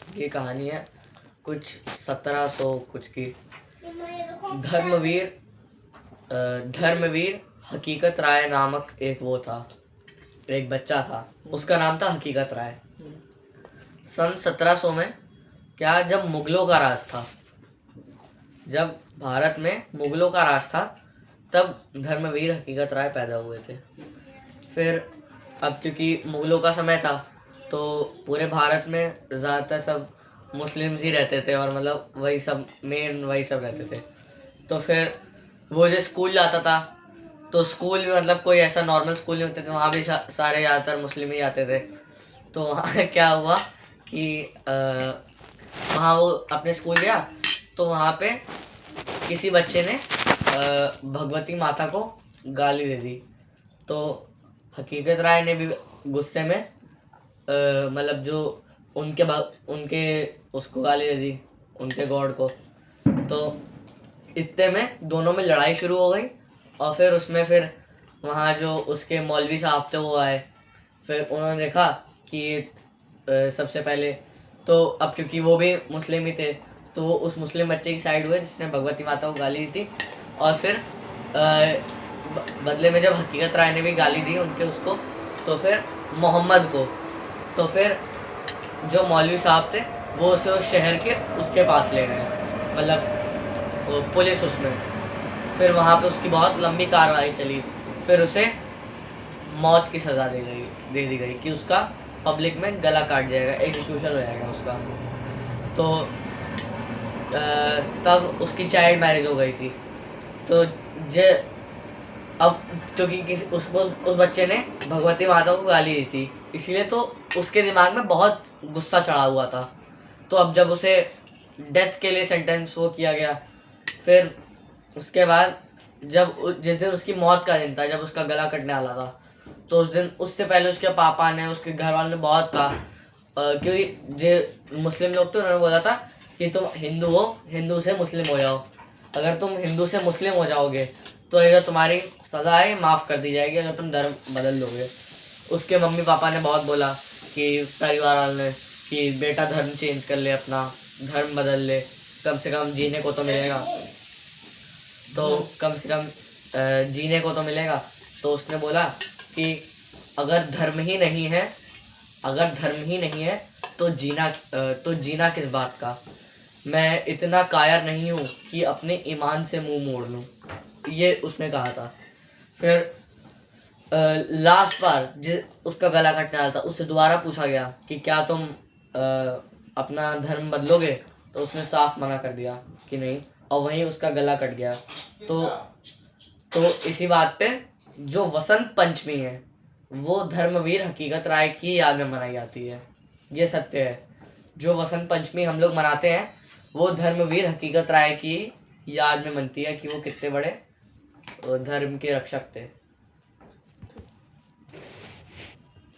ये कहानी है कुछ 1700 कुछ की। धर्मवीर धर्मवीर हकीकत राय नामक एक बच्चा था। उसका नाम था हकीकत राय। सन 1700 में क्या, जब मुगलों का राज था, जब भारत में मुगलों का राज था, तब धर्मवीर हकीकत राय पैदा हुए थे। फिर अब क्योंकि मुगलों का समय था तो पूरे भारत में ज़्यादातर सब मुस्लिम्स ही रहते थे और मतलब वही सब रहते थे। तो फिर वो जो स्कूल जाता था तो स्कूल भी मतलब कोई ऐसा नॉर्मल स्कूल नहीं होते थे, वहाँ भी सारे ज़्यादातर मुस्लिम ही आते थे। तो वहाँ क्या हुआ कि वहाँ वो अपने स्कूल गया तो वहाँ पे किसी बच्चे ने भगवती माता को गाली दे दी। तो हकीकत राय ने भी गुस्से में मतलब जो उनके उसको गाली दे दी, उनके गॉड को। तो इतने में दोनों में लड़ाई शुरू हो गई और फिर वहाँ जो उसके मौलवी साहब थे वो आए। फिर उन्होंने देखा कि सबसे पहले तो अब क्योंकि वो भी मुस्लिम ही थे तो वो उस मुस्लिम बच्चे की साइड हुए जिसने भगवती माता को गाली दी थी। और फिर बदले में जब हकीकत राय ने भी गाली दी उनके उसको, तो फिर मोहम्मद को, तो फिर जो मौलवी साहब थे वो उसे उस शहर के उसके पास ले गए, मतलब पुलिस उसमें। फिर वहाँ पे उसकी बहुत लंबी कार्रवाई चली। फिर उसे मौत की सज़ा दे दी गई कि उसका पब्लिक में गला काट जाएगा, एग्जीक्यूशन हो जाएगा उसका। तो तब उसकी चाइल्ड मैरिज हो गई थी। तो अब क्योंकि उस बच्चे ने भगवती माता को गाली दी थी, इसीलिए तो उसके दिमाग में बहुत गुस्सा चढ़ा हुआ था। तो अब जब उसे डेथ के लिए सेंटेंस वो किया गया, फिर उसके बाद जिस दिन उसकी मौत का दिन था, जब उसका गला कटने वाला था, तो उस दिन उससे पहले उसके पापा ने, उसके घर वालों ने बहुत कहा, क्योंकि जो मुस्लिम लोग थे उन्होंने बोला था कि तुम हिंदू हो, हिंदू से मुस्लिम हो जाओ। अगर तुम हिंदू से मुस्लिम हो जाओगे तो ये तुम्हारी सज़ा है माफ़ कर दी जाएगी अगर तुम धर्म बदल लोगे। उसके मम्मी पापा ने बहुत बोला कि परिवार वालों ने कि बेटा धर्म चेंज कर ले, अपना धर्म बदल ले, कम से कम जीने को तो मिलेगा। तो कम से कम जीने को तो मिलेगा। तो उसने बोला कि अगर धर्म ही नहीं है तो जीना किस बात का। मैं इतना कायर नहीं हूँ कि अपने ईमान से मुंह मोड़ लूँ, ये उसने कहा था। फिर लास्ट बार उसका गला कटने वाला था, उससे दोबारा पूछा गया कि क्या तुम अपना धर्म बदलोगे, तो उसने साफ मना कर दिया कि नहीं, और वहीं उसका गला कट गया। तो इसी बात पे जो वसंत पंचमी है वो धर्मवीर हकीकत राय की याद में मनाई जाती है। ये सत्य है। जो वसंत पंचमी हम लोग मनाते हैं वो धर्मवीर हकीकत राय की याद में मनती है कि वो कितने बड़े धर्म के रक्षक थे।